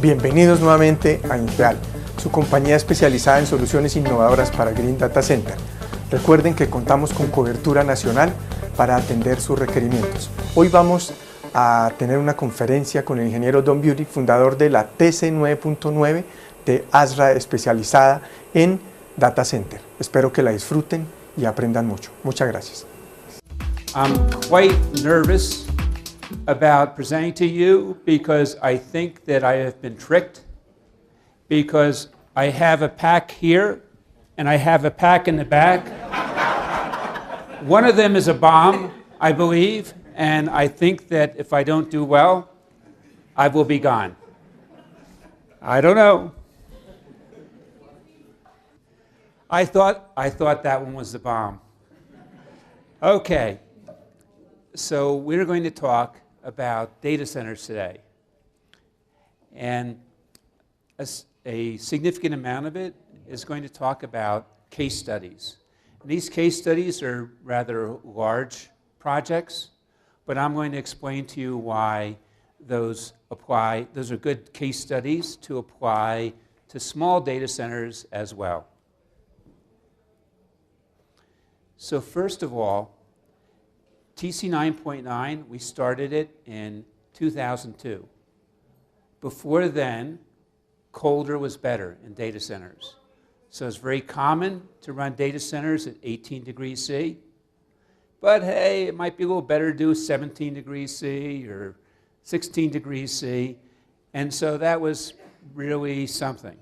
Bienvenidos nuevamente a Inreal, su compañía especializada en soluciones innovadoras para Green Data Center. Recuerden que contamos con cobertura nacional para atender sus requerimientos. Hoy vamos a tener una conferencia con el ingeniero Don Beaty, fundador de la TC 9.9 de ASRA especializada en Data Center. Espero que la disfruten y aprendan mucho. Muchas gracias. I'm quite nervous about presenting to you because I think that I have been tricked, because I have a pack here and I have a pack in the back. One of them is a bomb, I believe, and I think that if I don't do well, I will be gone. I don't know. I thought that one was the bomb. Okay, so we're going to talk about data centers today. And a significant amount of it is going to talk about case studies. And these case studies are rather large projects, but I'm going to explain to you why those apply. Those are good case studies to apply to small data centers as well. So first of all, TC 9.9, we started it in 2002. Before then, colder was better in data centers. So it's very common to run data centers at 18 degrees C. But hey, it might be a little better to do 17 degrees C or 16 degrees C. And so that was really something.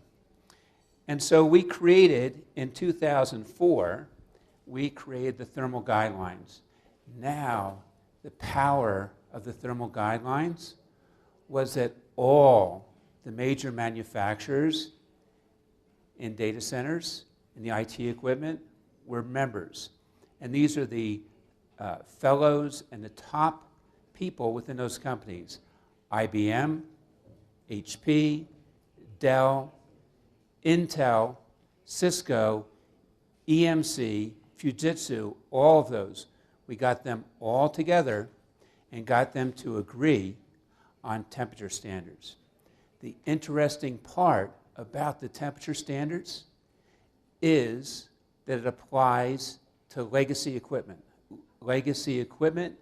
And so we created, in 2004, we created the thermal guidelines. Now, the power of the thermal guidelines was that all the major manufacturers in data centers, in the IT equipment, were members. And these are the fellows and the top people within those companies: IBM, HP, Dell, Intel, Cisco, EMC, Fujitsu, all of those. We got them all together and got them to agree on temperature standards. The interesting part about the temperature standards is that it applies to legacy equipment. Legacy equipment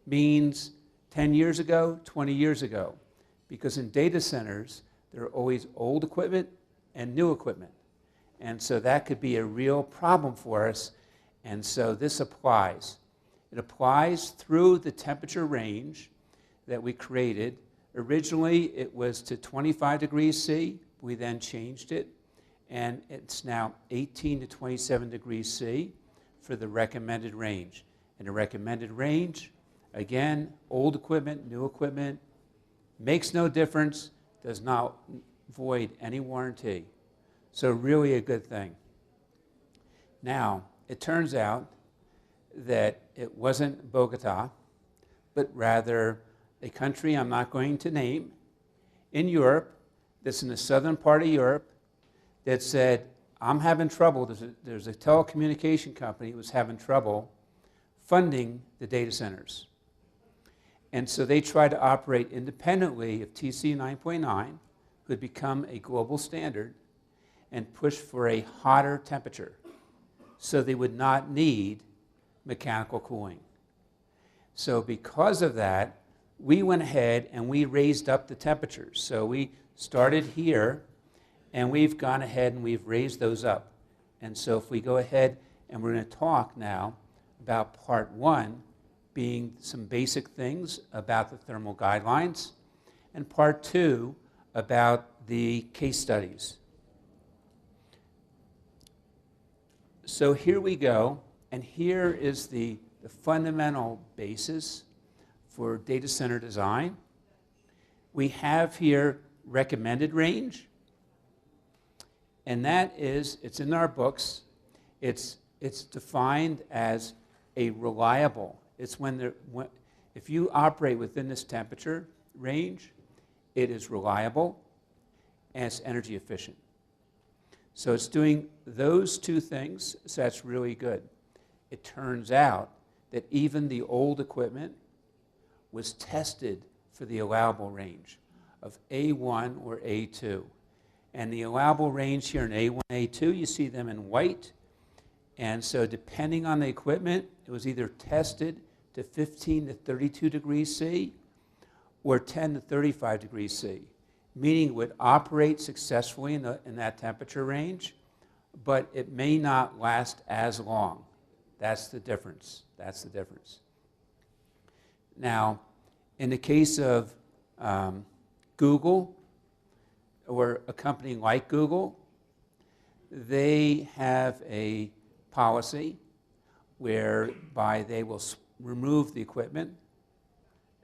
means 10 years ago, 20 years ago, because in data centers, there are always old equipment and new equipment. And so that could be a real problem for us, and so this applies. It applies through the temperature range that we created. Originally, it was to 25 degrees C. We then changed it, and it's now 18 to 27 degrees C for the recommended range. And the recommended range, again, old equipment, new equipment, makes no difference, does not void any warranty. So really a good thing. Now, it turns out that it wasn't Bogota, but rather a country I'm not going to name in Europe, that's in the southern part of Europe, that said, I'm having trouble. There's a telecommunication company that was having trouble funding the data centers. And so they tried to operate independently of TC 9.9, who had become a global standard, and push for a hotter temperature so they would not need mechanical cooling. So because of that, we went ahead and we raised up the temperatures. So we started here, and we've gone ahead and we've raised those up. And so if we go ahead and we're going to talk now about part one, being some basic things about the thermal guidelines, and part two about the case studies. So here we go, and here is the fundamental basis for data center design. We have here recommended range, and that is, it's in our books, it's defined as a reliable. It's if you operate within this temperature range, it is reliable and it's energy efficient. So it's doing those two things, so that's really good. It turns out that even the old equipment was tested for the allowable range of A1 or A2. And the allowable range here in A1, A2, you see them in white. And so depending on the equipment, it was either tested to 15 to 32 degrees C or 10 to 35 degrees C, meaning it would operate successfully in that temperature range, but it may not last as long. That's the difference. That's the difference. Now, in the case of Google, or a company like Google, they have a policy whereby they will remove the equipment,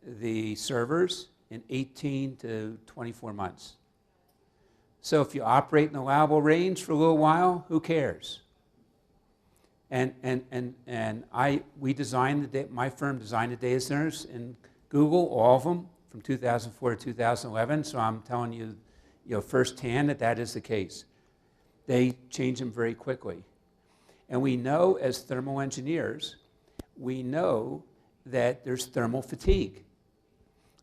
the servers, in 18 to 24 months. So if you operate in the allowable range for a little while, who cares? My firm designed the data centers in Google, all of them, from 2004 to 2011, so I'm telling you, firsthand that is the case. They change them very quickly. And we know as thermal engineers, we know that there's thermal fatigue.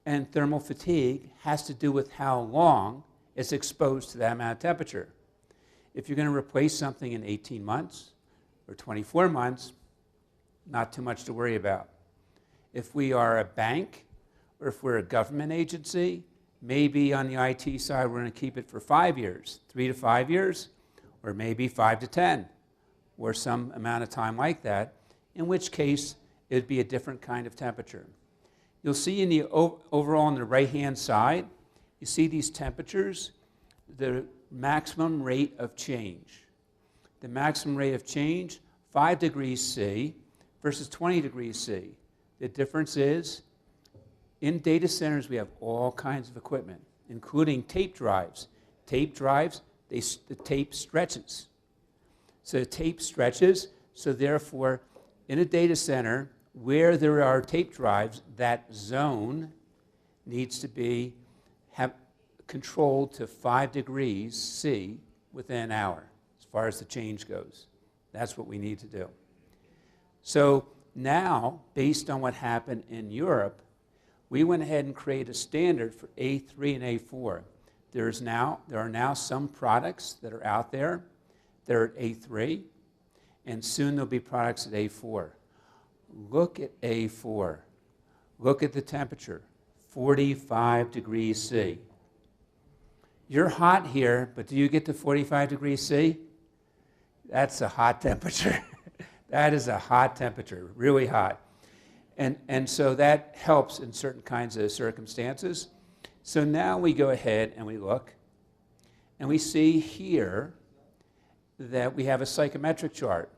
And thermal fatigue has to do with how long it's exposed to that amount of temperature. If you're going to replace something in 18 months or 24 months, not too much to worry about. If we are a bank or if we're a government agency, maybe on the IT side we're going to keep it for 5 years, 3 to 5 years, or maybe 5 to 10, or some amount of time like that, in which case it'd be a different kind of temperature. You'll see in the overall on the right-hand side, you see these temperatures, the maximum rate of change. The maximum rate of change, 5 degrees C versus 20 degrees C. The difference is, in data centers, we have all kinds of equipment, including tape drives. Tape drives, the tape stretches. So the tape stretches, so therefore, in a data center, where there are tape drives, that zone needs to be controlled to 5 degrees C within an hour, as far as the change goes. That's what we need to do. So now, based on what happened in Europe, we went ahead and created a standard for A3 and A4. There are now some products that are out there that are at A3, and soon there'll be products at A4. Look at A4. Look at the temperature, 45 degrees C. You're hot here, but do you get to 45 degrees C? That's a hot temperature. That is a hot temperature, really hot. And so that helps in certain kinds of circumstances. So now we go ahead and we look, and we see here that we have a psychometric chart.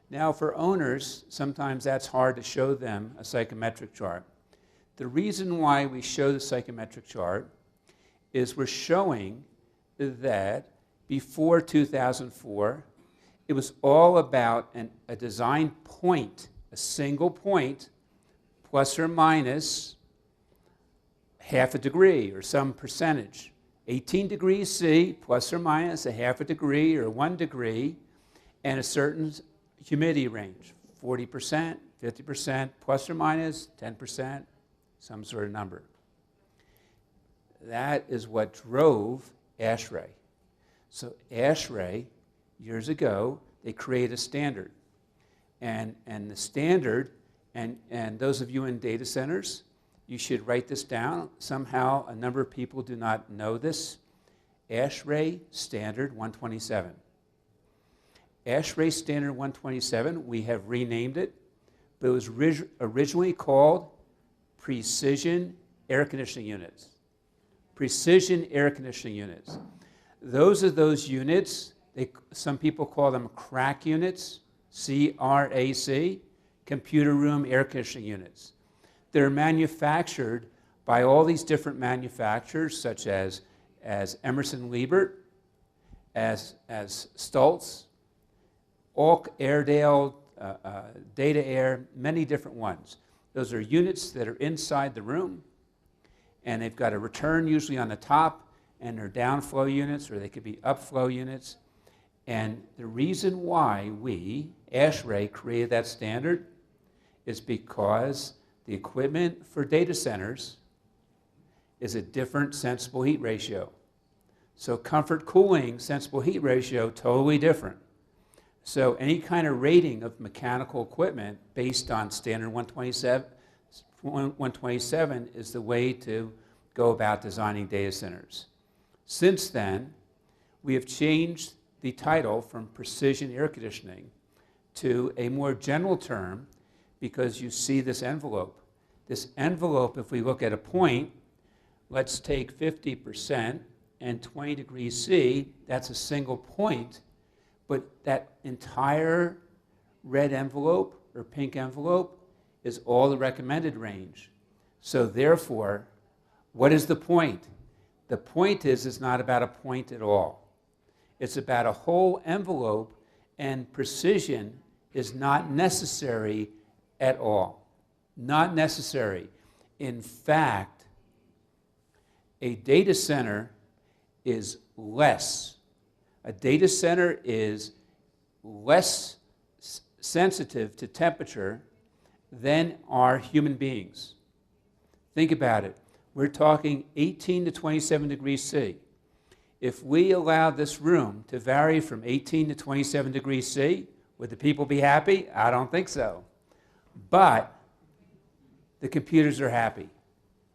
Now for owners, sometimes that's hard to show them a psychometric chart. The reason why we show the psychometric chart is we're showing that before 2004, it was all about a design point, a single point, plus or minus half a degree or some percentage. 18 degrees C, plus or minus a half a degree or 1 degree, and a certain humidity range, 40%, 50%, plus or minus 10%, some sort of number. That is what drove ASHRAE. So ASHRAE, years ago, they created a standard. And the standard, and those of you in data centers, you should write this down. Somehow, a number of people do not know this. ASHRAE Standard 127. ASHRAE Standard 127, we have renamed it, but it was originally called Precision Air Conditioning Units. Precision Air Conditioning Units. Those are those units, some people call them CRAC units, C-R-A-C, computer room air conditioning units. They're manufactured by all these different manufacturers, such as Emerson Liebert, as Stultz, Airedale, Data Air, many different ones. Those are units that are inside the room, and they've got a return usually on the top, and they're downflow units, or they could be upflow units. And the reason why we, ASHRAE, created that standard is because the equipment for data centers is a different sensible heat ratio. So comfort cooling, sensible heat ratio, totally different. So any kind of rating of mechanical equipment based on standard 127 is the way to go about designing data centers. Since then, we have changed the title from precision air conditioning to a more general term because you see this envelope. This envelope, if we look at a point, let's take 50% and 20 degrees C, that's a single point, but that entire red envelope or pink envelope is all the recommended range. So therefore, what is the point? The point is it's not about a point at all. It's about a whole envelope, and precision is not necessary at all. Not necessary. In fact, a data center is less. A data center is less sensitive to temperature than are human beings. Think about it. We're talking 18 to 27 degrees C. If we allowed this room to vary from 18 to 27 degrees C, would the people be happy? I don't think so. But the computers are happy.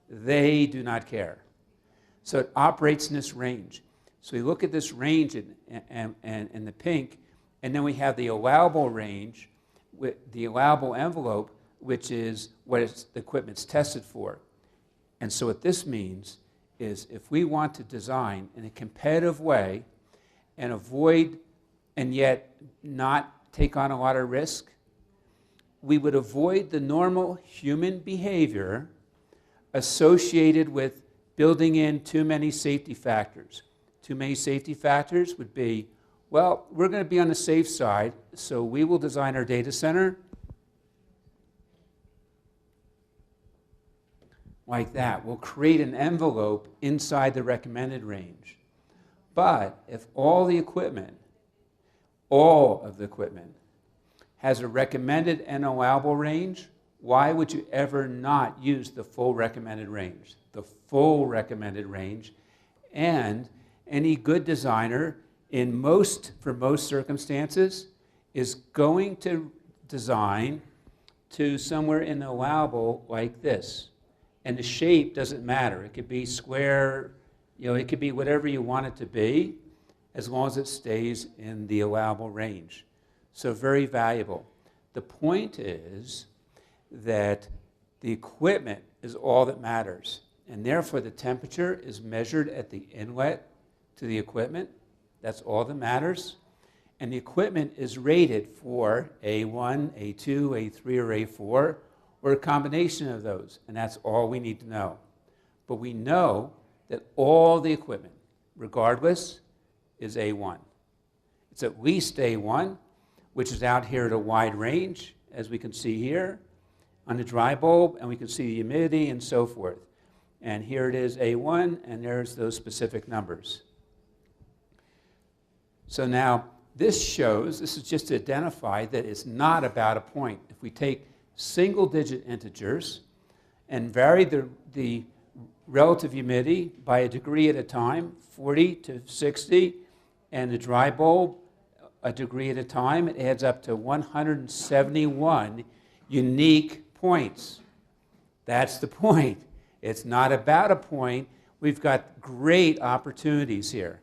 They do not care. So it operates in this range. So we look at this range in the pink, and then we have the allowable range, with the allowable envelope, which is what the equipment's tested for. And so what this means is if we want to design in a competitive way and avoid and yet not take on a lot of risk, we would avoid the normal human behavior associated with building in too many safety factors. Too many safety factors would be, well, we're going to be on the safe side, so we will design our data center like that. We'll create an envelope inside the recommended range. But if all of the equipment has a recommended and allowable range, why would you ever not use the full recommended range? The full recommended range. And any good designer for most circumstances is going to design to somewhere in the allowable like this. And the shape doesn't matter. It could be square, it could be whatever you want it to be, as long as it stays in the allowable range. So very valuable. The point is that the equipment is all that matters. And therefore, the temperature is measured at the inlet to the equipment. That's all that matters. And the equipment is rated for A1, A2, A3, or A4, or a combination of those, and that's all we need to know. But we know that all the equipment, regardless, is A1. It's at least A1, which is out here at a wide range, as we can see here, on the dry bulb, and we can see the humidity and so forth. And here it is A1, and there's those specific numbers. So now, this is just to identify that it's not about a point. If we take single-digit integers and vary the relative humidity by a degree at a time, 40 to 60, and the dry bulb a degree at a time, it adds up to 171 unique points. That's the point. It's not about a point. We've got great opportunities here.